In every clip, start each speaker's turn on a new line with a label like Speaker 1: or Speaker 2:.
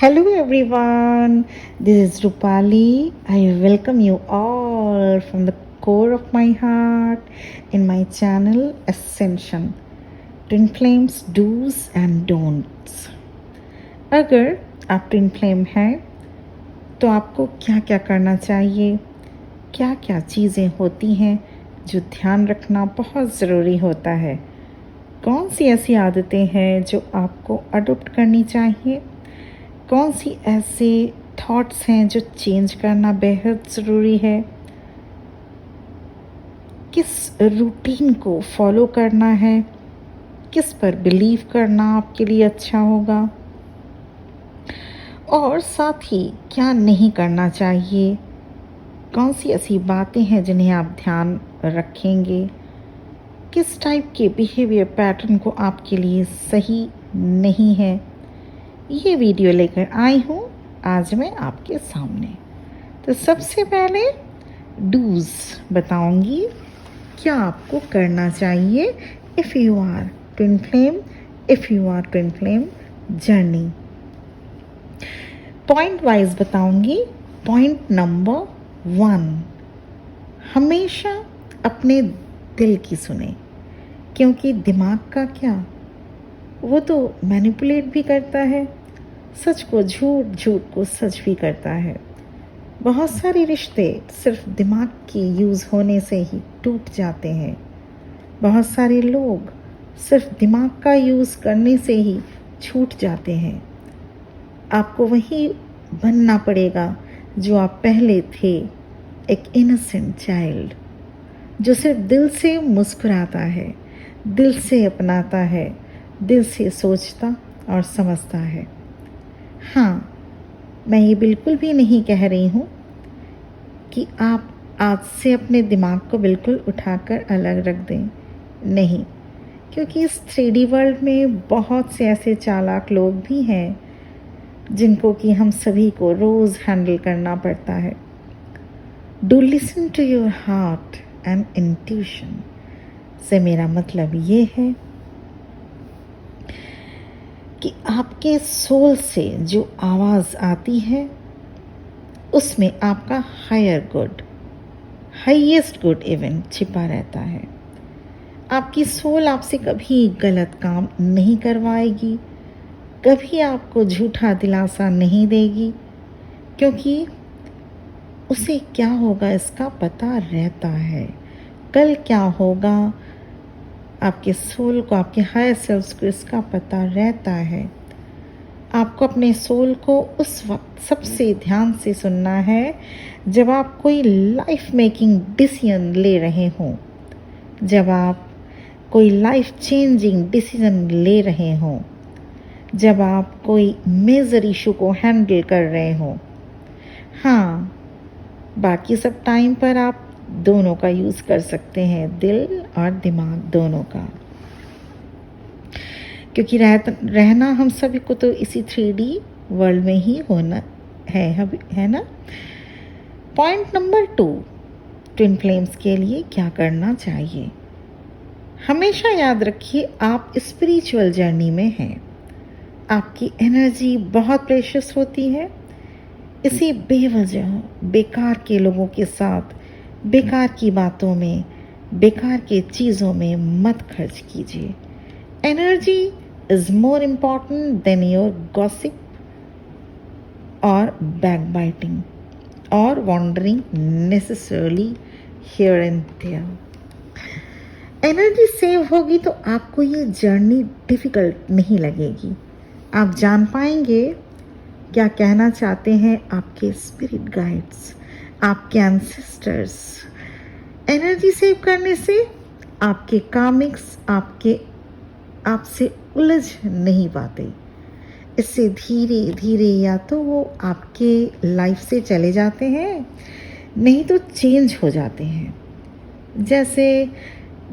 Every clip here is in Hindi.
Speaker 1: Hello everyone, this is Rupali. I welcome you all from the core of my heart in my channel Ascension Twin Flames Do's and Don'ts. अगर आप ट्विन फ्लेम हैं तो आपको क्या क्या करना चाहिए, क्या क्या चीज़ें होती हैं जो ध्यान रखना बहुत ज़रूरी होता है, कौन सी ऐसी आदतें हैं जो आपको अडॉप्ट करनी चाहिए, कौन सी ऐसे थॉट्स हैं जो चेंज करना बेहद ज़रूरी है, किस रूटीन को फॉलो करना है, किस पर बिलीव करना आपके लिए अच्छा होगा और साथ ही क्या नहीं करना चाहिए, कौन सी ऐसी बातें हैं जिन्हें आप ध्यान रखेंगे, किस टाइप के बिहेवियर पैटर्न को आपके लिए सही नहीं है, ये वीडियो लेकर आई हूँ आज मैं आपके सामने। तो सबसे पहले डूज बताऊंगी क्या आपको करना चाहिए if you are twin flame journey. Point wise बताऊंगी। पॉइंट नंबर 1, हमेशा अपने दिल की सुने, क्योंकि दिमाग का क्या, वो तो मैनिपुलेट भी करता है, सच को झूठ, झूठ को सच भी करता है। बहुत सारे रिश्ते सिर्फ दिमाग के यूज़ होने से ही टूट जाते हैं। बहुत सारे लोग सिर्फ दिमाग का यूज़ करने से ही छूट जाते हैं। आपको वही बनना पड़ेगा जो आप पहले थे, एक इनोसेंट चाइल्ड जो सिर्फ दिल से मुस्कुराता है, दिल से अपनाता है, दिल से सोचता और समझता है। हाँ, मैं ये बिल्कुल भी नहीं कह रही हूँ कि आप आज से अपने दिमाग को बिल्कुल उठाकर अलग रख दें, नहीं, क्योंकि इस 3D वर्ल्ड में बहुत से ऐसे चालाक लोग भी हैं जिनको कि हम सभी को रोज़ हैंडल करना पड़ता है। Do listen to your heart and intuition से मेरा मतलब ये है कि आपके सोल से जो आवाज़ आती है उसमें आपका हाईएस्ट गुड इवन छिपा रहता है। आपकी सोल आपसे कभी गलत काम नहीं करवाएगी, कभी आपको झूठा दिलासा नहीं देगी, क्योंकि उसे क्या होगा इसका पता रहता है। कल क्या होगा आपके सोल को, आपके हायर सेल्फ को इसका पता रहता है। आपको अपने सोल को उस वक्त सबसे ध्यान से सुनना है जब आप कोई लाइफ मेकिंग डिसीजन ले रहे हों, जब आप कोई लाइफ चेंजिंग डिसीजन ले रहे हों, जब आप कोई मेजर इशू को हैंडल कर रहे हों। हाँ, बाकी सब टाइम पर आप दोनों का यूज़ कर सकते हैं, दिल और दिमाग दोनों का, क्योंकि रहना हम सभी को तो इसी 3D वर्ल्ड में ही होना है ना। पॉइंट नंबर 2, ट्विन फ्लेम्स के लिए क्या करना चाहिए। हमेशा याद रखिए आप स्पिरिचुअल जर्नी में हैं। आपकी एनर्जी बहुत प्रेशियस होती है, इसी बेवजह बेकार के लोगों के साथ, बेकार की बातों में, बेकार के चीज़ों में मत खर्च कीजिए। Energy is more important than your gossip और बैकबाइटिंग और wandering necessarily here and there. Energy save होगी तो आपको ये जर्नी डिफ़िकल्ट नहीं लगेगी। आप जान पाएंगे क्या कहना चाहते हैं आपके स्पिरिट गाइड्स, आपके एंसेस्टर्स। एनर्जी सेव करने से आपके कार्मिक्स आपसे उलझ नहीं पाते। इससे धीरे धीरे या तो वो आपके लाइफ से चले जाते हैं, नहीं तो चेंज हो जाते हैं। जैसे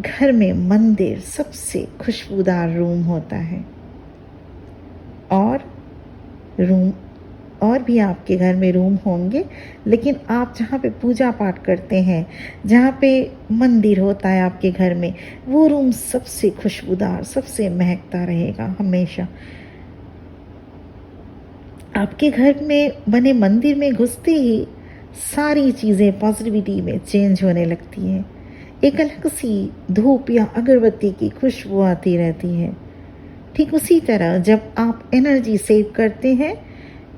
Speaker 1: घर में मंदिर सबसे खुशबूदार रूम होता है, और भी आपके घर में रूम होंगे, लेकिन आप जहाँ पे पूजा पाठ करते हैं, जहाँ पे मंदिर होता है आपके घर में, वो रूम सबसे खुशबूदार, सबसे महकता रहेगा हमेशा। आपके घर में बने मंदिर में घुसते ही सारी चीज़ें पॉजिटिविटी में चेंज होने लगती हैं। एक अलग सी धूप या अगरबत्ती की खुशबू आती रहती है। ठीक उसी तरह जब आप एनर्जी सेव करते हैं,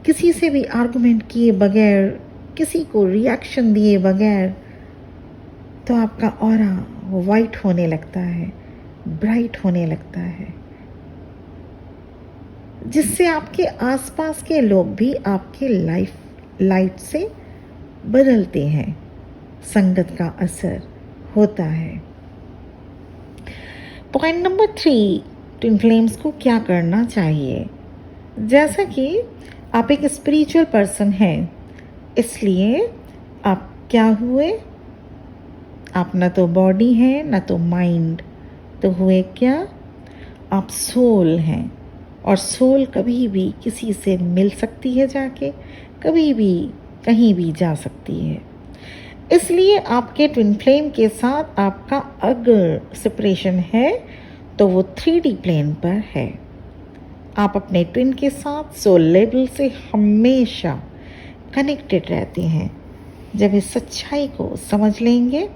Speaker 1: किसी से भी आर्गुमेंट किए बगैर, किसी को रिएक्शन दिए बगैर, तो आपका ऑरा वाइट होने लगता है, ब्राइट होने लगता है, जिससे आपके आसपास के लोग भी आपके लाइट से बदलते हैं। संगत का असर होता है। पॉइंट नंबर 3, ट्विन फ्लेम्स को क्या करना चाहिए। जैसा कि आप एक स्पिरिचुअल पर्सन हैं, इसलिए आप क्या हुए, आप ना तो बॉडी हैं ना तो माइंड, तो हुए क्या, आप सोल हैं। और सोल कभी भी किसी से मिल सकती है जाके, कभी भी कहीं भी जा सकती है। इसलिए आपके ट्विन फ्लेम के साथ आपका अगर सेपरेशन है तो वो 3D प्लेन पर है। आप अपने ट्विन के साथ सोल लेवल से हमेशा कनेक्टेड रहते हैं। जब इस सच्चाई को समझ लेंगे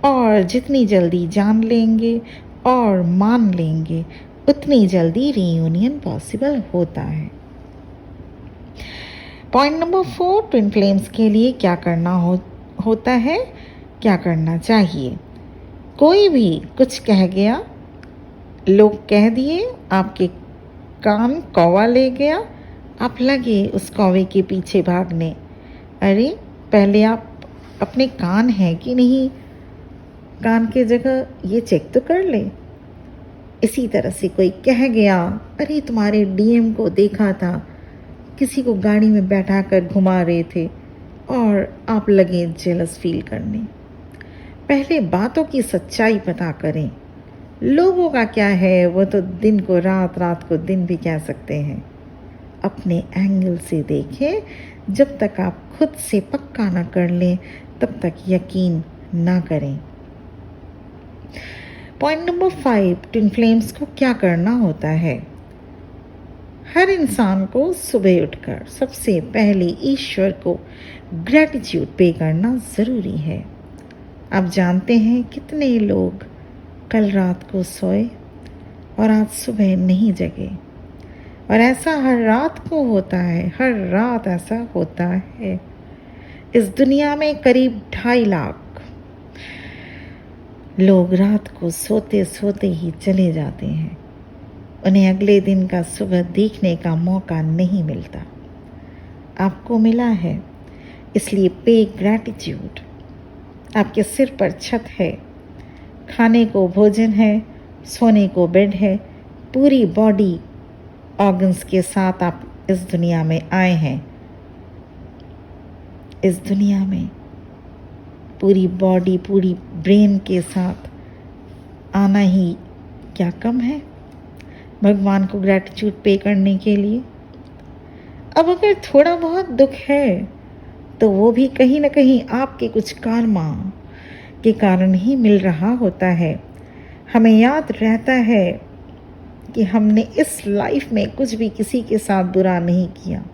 Speaker 1: और जितनी जल्दी जान लेंगे और मान लेंगे, उतनी जल्दी रीयूनियन पॉसिबल होता है। पॉइंट नंबर 4, ट्विन फ्लेम्स के लिए क्या करना होता है, क्या करना चाहिए। कोई भी कुछ कह गया, लोग कह दिए, आपके कान कौवा ले गया, आप लगे उस कौवे के पीछे भागने। अरे पहले आप अपने कान हैं कि नहीं, कान की जगह ये चेक तो कर ले। इसी तरह से कोई कह गया, अरे तुम्हारे डीएम को देखा था, किसी को गाड़ी में बैठा कर घुमा रहे थे, और आप लगे जेलस फील करने। पहले बातों की सच्चाई पता करें। लोगों का क्या है, वो तो दिन को रात, रात को दिन भी कह सकते हैं। अपने एंगल से देखें। जब तक आप खुद से पक्का ना कर लें, तब तक यकीन ना करें। पॉइंट नंबर 5, ट्विन फ्लेम्स को क्या करना होता है। हर इंसान को सुबह उठकर सबसे पहले ईश्वर को ग्रैटिट्यूड पे करना ज़रूरी है। आप जानते हैं कितने लोग कल रात को सोए और आज सुबह नहीं जगे, और ऐसा हर रात को होता है, हर रात ऐसा होता है। इस दुनिया में करीब 2.5 लाख लोग रात को सोते सोते ही चले जाते हैं। उन्हें अगले दिन का सुबह देखने का मौका नहीं मिलता। आपको मिला है, इसलिए पे ग्रैटिट्यूड। आपके सिर पर छत है, खाने को भोजन है, सोने को बेड है, पूरी बॉडी ऑर्गन्स के साथ आप इस दुनिया में आए हैं। इस दुनिया में पूरी बॉडी, पूरी ब्रेन के साथ आना ही क्या कम है भगवान को ग्रैटिट्यूड पे करने के लिए। अब अगर थोड़ा बहुत दुख है तो वो भी कहीं ना कहीं आपके कुछ कर्मा के कारण ही मिल रहा होता है। हमें याद रहता है कि हमने इस लाइफ में कुछ भी किसी के साथ बुरा नहीं किया।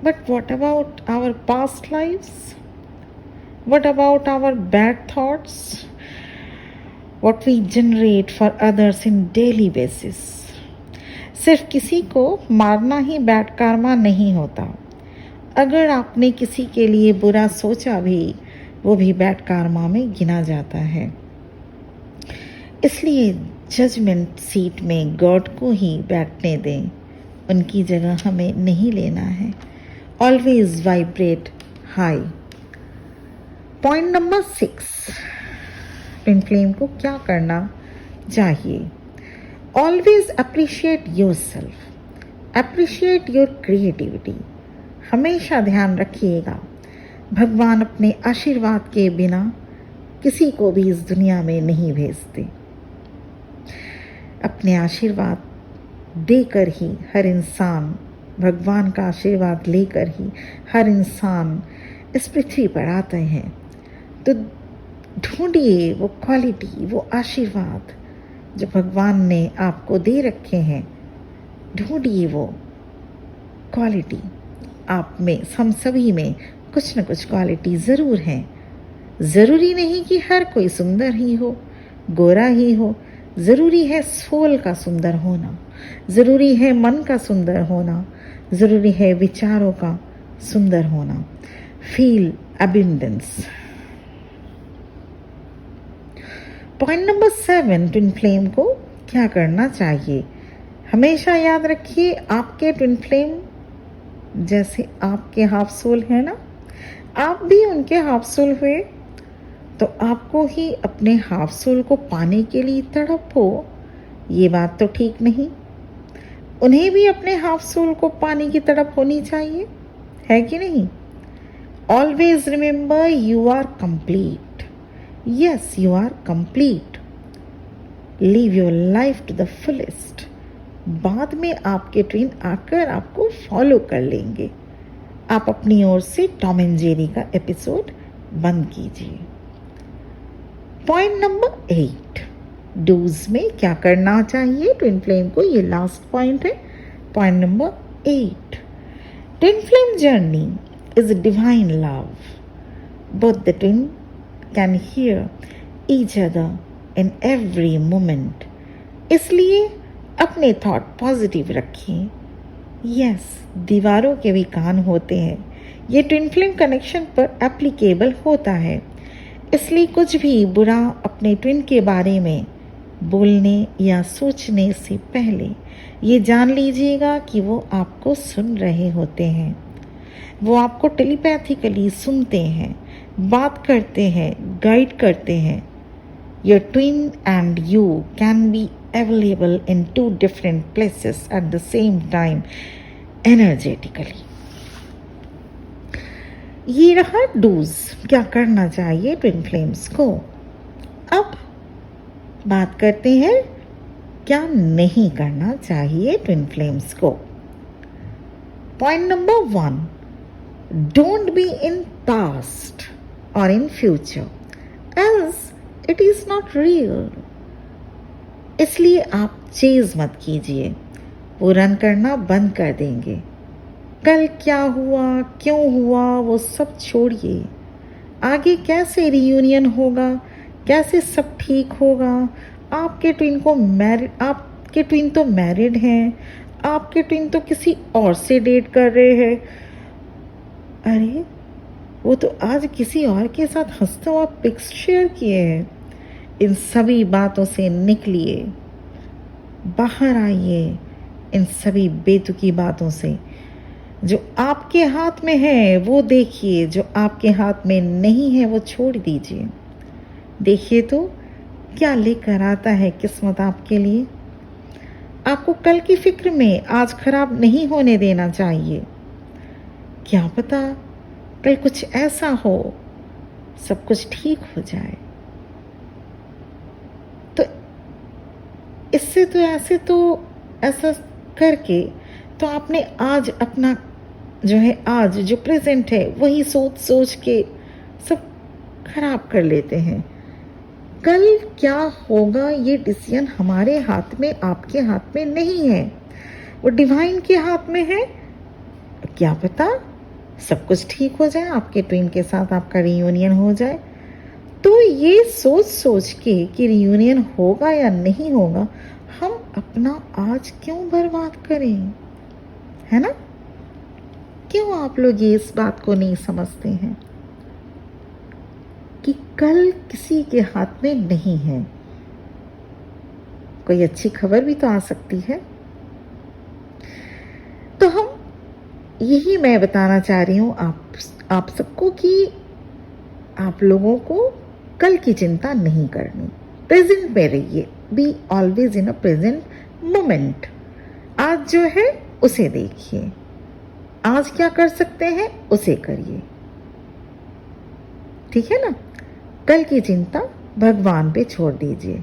Speaker 1: But what about our past lifes? What about our bad thoughts? What we generate for others in daily basis? सिर्फ किसी को मारना ही बैड कर्मा नहीं होता। अगर आपने किसी के लिए बुरा सोचा भी, वो भी बैड कर्मा में गिना जाता है। इसलिए जजमेंट सीट में गॉड को ही बैठने दें, उनकी जगह हमें नहीं लेना है। Always vibrate high. Point number 6, twin flame को क्या करना चाहिए। Always appreciate yourself, appreciate your creativity. हमेशा ध्यान रखिएगा, भगवान अपने आशीर्वाद के बिना किसी को भी इस दुनिया में नहीं भेजते। अपने आशीर्वाद देकर ही हर इंसान, भगवान का आशीर्वाद लेकर ही हर इंसान इस पृथ्वी पर आते हैं। तो ढूंढिए वो क्वालिटी, वो आशीर्वाद जो भगवान ने आपको दे रखे हैं, ढूंढिए वो क्वालिटी आप में, हम सभी में कुछ न कुछ क्वालिटी ज़रूर हैं। ज़रूरी नहीं कि हर कोई सुंदर ही हो, गोरा ही हो। ज़रूरी है सोल का सुंदर होना, ज़रूरी है मन का सुंदर होना, ज़रूरी है विचारों का सुंदर होना। Feel abundance. Point number 7, twin flame को क्या करना चाहिए? हमेशा याद रखिए, आपके ट्विन फ्लेम जैसे आपके हाफ सोल है ना, आप भी उनके हाफ सोल हुए, तो आपको ही अपने हाफ सोल को पाने के लिए तड़पो, ये बात तो ठीक नहीं। उन्हें भी अपने हाफ सोल को पाने की तड़प होनी चाहिए, है कि नहीं? Always remember you are complete. Yes, you are complete. Live your life to the fullest. बाद में आपके ट्विन आकर आपको फॉलो कर लेंगे। आप अपनी ओर से टॉम एंड जेरी का एपिसोड बंद कीजिए। पॉइंट नंबर 8, डूज में क्या करना चाहिए ट्विन फ्लेम को, ये लास्ट पॉइंट है। Point number 8, twin flame journey is divine love. Both the twin can hear each other in every moment. इसलिए अपने थॉट पॉजिटिव रखिए। यस, दीवारों के भी कान होते हैं, ये ट्विन फ्लेम कनेक्शन पर एप्लीकेबल होता है। इसलिए कुछ भी बुरा अपने ट्विन के बारे में बोलने या सोचने से पहले ये जान लीजिएगा कि वो आपको सुन रहे होते हैं। वो आपको टेलीपैथिकली सुनते हैं, बात करते हैं, गाइड करते हैं। Your twin and you can be available in 2 different places at the same time energetically. ये रहा डूज, क्या करना चाहिए ट्विन फ्लेम्स को। अब बात करते हैं क्या नहीं करना चाहिए ट्विन फ्लेम्स को। Point number 1, don't be in past और in future else it is not real. इसलिए आप चेज मत कीजिए, वो रन करना बंद कर देंगे। कल क्या हुआ, क्यों हुआ, वो सब छोड़िए। आगे कैसे रियूनियन होगा, कैसे सब ठीक होगा। आपके ट्विन तो मैरिड हैं, आपके ट्विन तो किसी और से डेट कर रहे हैं। अरे, वो तो आज किसी और के साथ हंसते हुआ पिक्स शेयर किए हैं। इन सभी बातों से निकलिए, बाहर आइए इन सभी बेतुकी बातों से। जो आपके हाथ में है वो देखिए, जो आपके हाथ में नहीं है वो छोड़ दीजिए। देखिए तो क्या लेकर आता है किस्मत आपके लिए। आपको कल की फिक्र में आज खराब नहीं होने देना चाहिए। क्या पता कल कुछ ऐसा हो, सब कुछ ठीक हो जाए। तो इससे तो ऐसा करके तो आपने आज अपना जो है, आज जो प्रेजेंट है वही सोच सोच के सब खराब कर लेते हैं। कल क्या होगा ये डिसीजन हमारे हाथ में, आपके हाथ में नहीं है, वो डिवाइन के हाथ में है। क्या पता सब कुछ ठीक हो जाए, आपके ट्विन के साथ आपका रियूनियन हो जाए। तो ये सोच सोच के कि रियूनियन होगा या नहीं होगा, हम अपना आज क्यों बर्बाद करें, है ना? क्यों आप लोग ये इस बात को नहीं समझते हैं कि कल किसी के हाथ में नहीं है। कोई अच्छी खबर भी तो आ सकती है। तो हम यही मैं बताना चाह रही हूँ आप सबको कि आप लोगों को कल की चिंता नहीं करनी। प्रेजेंट में रहिए, be always in a present moment. आज जो है उसे देखिए, आज क्या कर सकते हैं उसे करिए, ठीक है ना? कल की चिंता भगवान पे छोड़ दीजिए।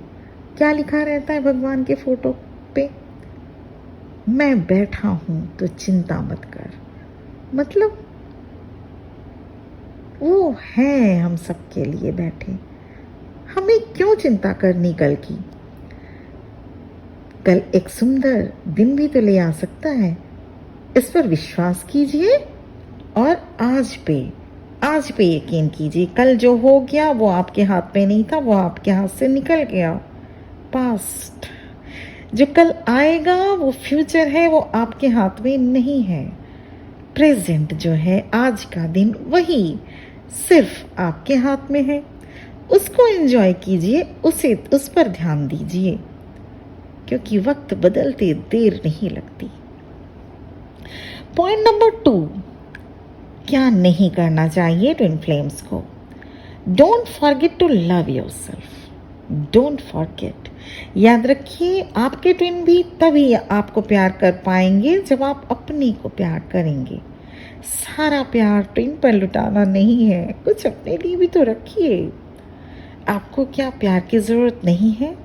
Speaker 1: क्या लिखा रहता है भगवान के फोटो पे? मैं बैठा हूं तो चिंता मत कर। मतलब वो है हम सबके लिए बैठे, हमें क्यों चिंता करनी कल की। कल एक सुंदर दिन भी तो ले आ सकता है। इस पर विश्वास कीजिए और आज पे यकीन कीजिए। कल जो हो गया वो आपके हाथ में नहीं था, वो आपके हाथ से निकल गया। पास्ट जो कल आएगा वो फ्यूचर है, वो आपके हाथ में नहीं है। प्रेजेंट जो है आज का दिन वही सिर्फ आपके हाथ में है। उसको एंजॉय कीजिए, उस पर ध्यान दीजिए, क्योंकि वक्त बदलते देर नहीं लगती। पॉइंट नंबर 2, क्या नहीं करना चाहिए ट्विन फ्लेम्स को? Don't forget to love yourself. Don't forget, याद रखिए आपके ट्विन भी तभी आपको प्यार कर पाएंगे जब आप अपने को प्यार करेंगे। सारा प्यार ट्विन पर लुटाना नहीं है, कुछ अपने लिए भी तो रखिए। आपको क्या प्यार की ज़रूरत नहीं है?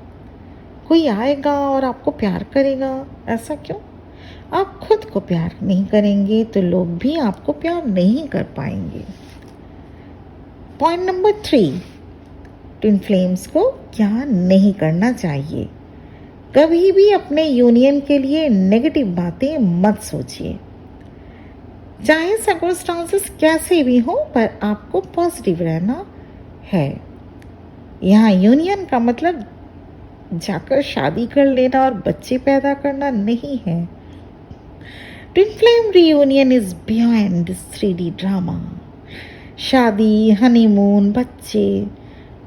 Speaker 1: कोई आएगा और आपको प्यार करेगा, ऐसा क्यों? आप खुद को प्यार नहीं करेंगे तो लोग भी आपको प्यार नहीं कर पाएंगे। पॉइंट नंबर 3, ट्विन फ्लेम्स को क्या नहीं करना चाहिए? कभी भी अपने यूनियन के लिए नेगेटिव बातें मत सोचिए। चाहे सर्कमस्टांसेस कैसे भी हो, पर आपको पॉजिटिव रहना है। यहाँ यूनियन का मतलब जाकर शादी कर लेना और बच्चे पैदा करना नहीं है। Twin flame reunion is beyond this 3D drama. शादी, हनीमून, बच्चे,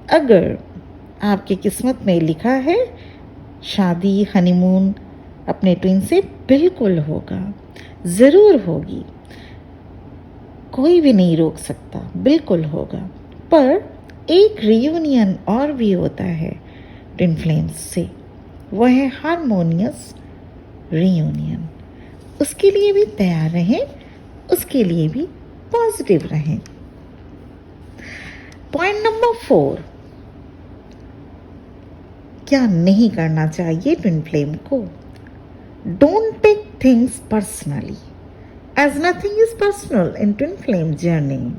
Speaker 1: अगर आपकी किस्मत में लिखा है शादी, हनीमून अपने ट्विन से बिल्कुल होगा, ज़रूर होगी, कोई भी नहीं रोक सकता, बिल्कुल होगा। पर एक रियूनियन और भी होता है ट्विन फ्लेम्स से, वह है हारमोनियस रियूनियन। उसके लिए भी तैयार रहें, उसके लिए भी पॉजिटिव रहें। पॉइंट नंबर 4, क्या नहीं करना चाहिए ट्विन फ्लेम को? Don't take things personally, as nothing is personal in twin flame journey.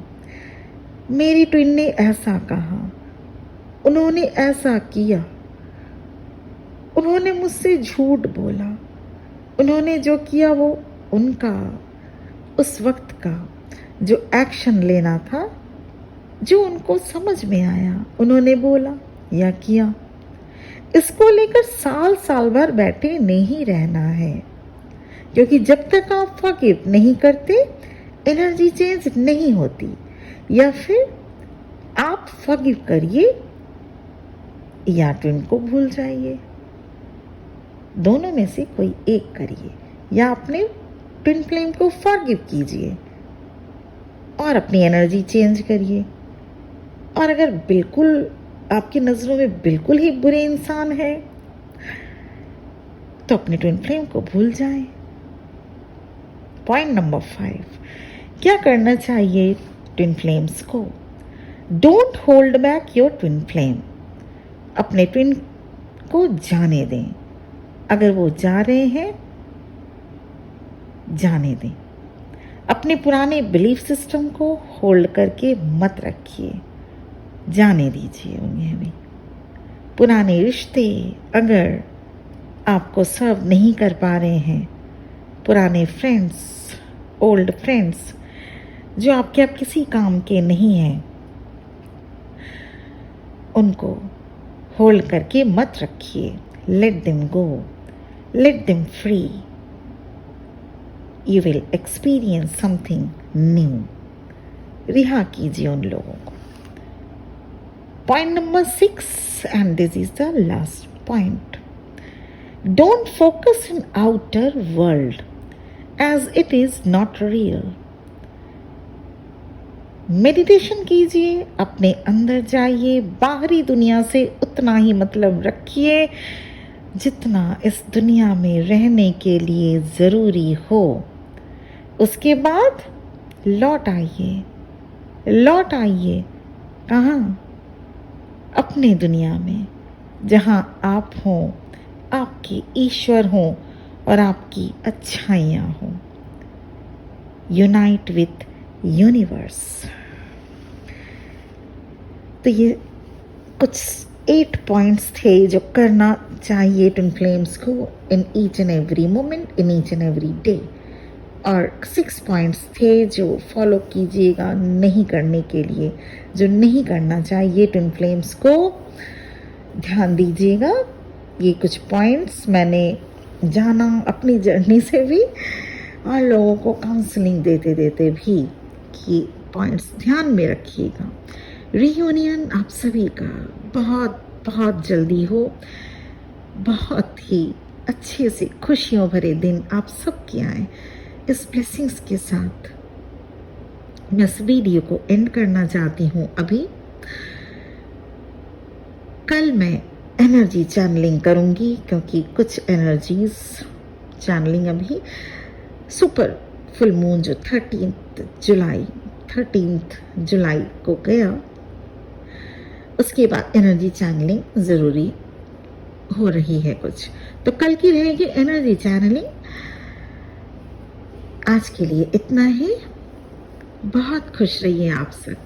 Speaker 1: मेरी ट्विन ने ऐसा कहा, उन्होंने ऐसा किया, उन्होंने मुझसे झूठ बोला, उन्होंने जो किया वो उनका, उस वक्त का जो एक्शन लेना था, जो उनको समझ में आया, उन्होंने बोला या किया। इसको लेकर साल साल भर बैठे नहीं रहना है, क्योंकि जब तक आप फॉरगिव नहीं करते एनर्जी चेंज नहीं होती। या फिर आप फॉरगिव करिए या ट्विन को भूल जाइए, दोनों में से कोई एक करिए, या अपने ट्विन फ्लेम को फॉरगिव कीजिए और अपनी एनर्जी चेंज करिए। और अगर बिल्कुल आपकी नज़रों में बिल्कुल ही बुरे इंसान है तो अपने ट्विन फ्लेम को भूल जाएं। पॉइंट नंबर 5, क्या करना चाहिए ट्विन फ्लेम्स को? Don't hold back your twin flame. अपने ट्विन को जाने दें, अगर वो जा रहे हैं जाने दें। अपने पुराने बिलीफ सिस्टम को होल्ड करके मत रखिए, जाने दीजिए उन्हें भी। पुराने रिश्ते अगर आपको सर्व नहीं कर पा रहे हैं, पुराने फ्रेंड्स, ओल्ड फ्रेंड्स जो आपके अब किसी काम के नहीं हैं, उनको होल्ड करके मत रखिए। Let them go, let them free, you will experience something new. रिहा कीजिए उन लोगों को। Point number 6, and this is the last point, don't focus in outer world as it is not real. Meditation कीजिए, अपने अंदर जाइए, बाहरी दुनिया से उतना ही मतलब रखिए जितना इस दुनिया में रहने के लिए ज़रूरी हो। उसके बाद लौट आइए, लौट आइए कहाँ? अपने दुनिया में, जहाँ आप हों, आपके ईश्वर हों और आपकी अच्छाइयाँ हों। Unite with universe. तो ये कुछ 8 पॉइंट्स थे जो करना चाहिए ट्विन फ्लेम्स को in each and every moment, in each and every day. और 6 पॉइंट्स थे जो फॉलो कीजिएगा नहीं करने के लिए, जो नहीं करना चाहिए ट्विन फ्लेम्स को ध्यान दीजिएगा। ये कुछ पॉइंट्स मैंने जाना अपनी जर्नी से भी और लोगों को काउंसलिंग देते देते भी कि पॉइंट्स ध्यान में रखिएगा। रियूनियन आप सभी का बहुत बहुत जल्दी हो, बहुत ही अच्छे से खुशियों भरे दिन आप सबके आए। इस ब्लेसिंग्स के साथ मैं इस वीडियो को एंड करना चाहती हूँ। अभी कल मैं एनर्जी चैनलिंग करूँगी क्योंकि कुछ एनर्जीज चैनलिंग अभी सुपर फुल मून जो 13th जुलाई को गया, उसके बाद एनर्जी चैनलिंग ज़रूरी हो रही है कुछ, तो कल की रहेगी एनर्जी चैनलिंग। आज के लिए इतना ही। बहुत खुश रहिए आप सब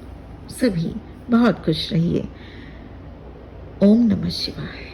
Speaker 1: सभी, बहुत खुश रहिए। ओम नमः शिवाय।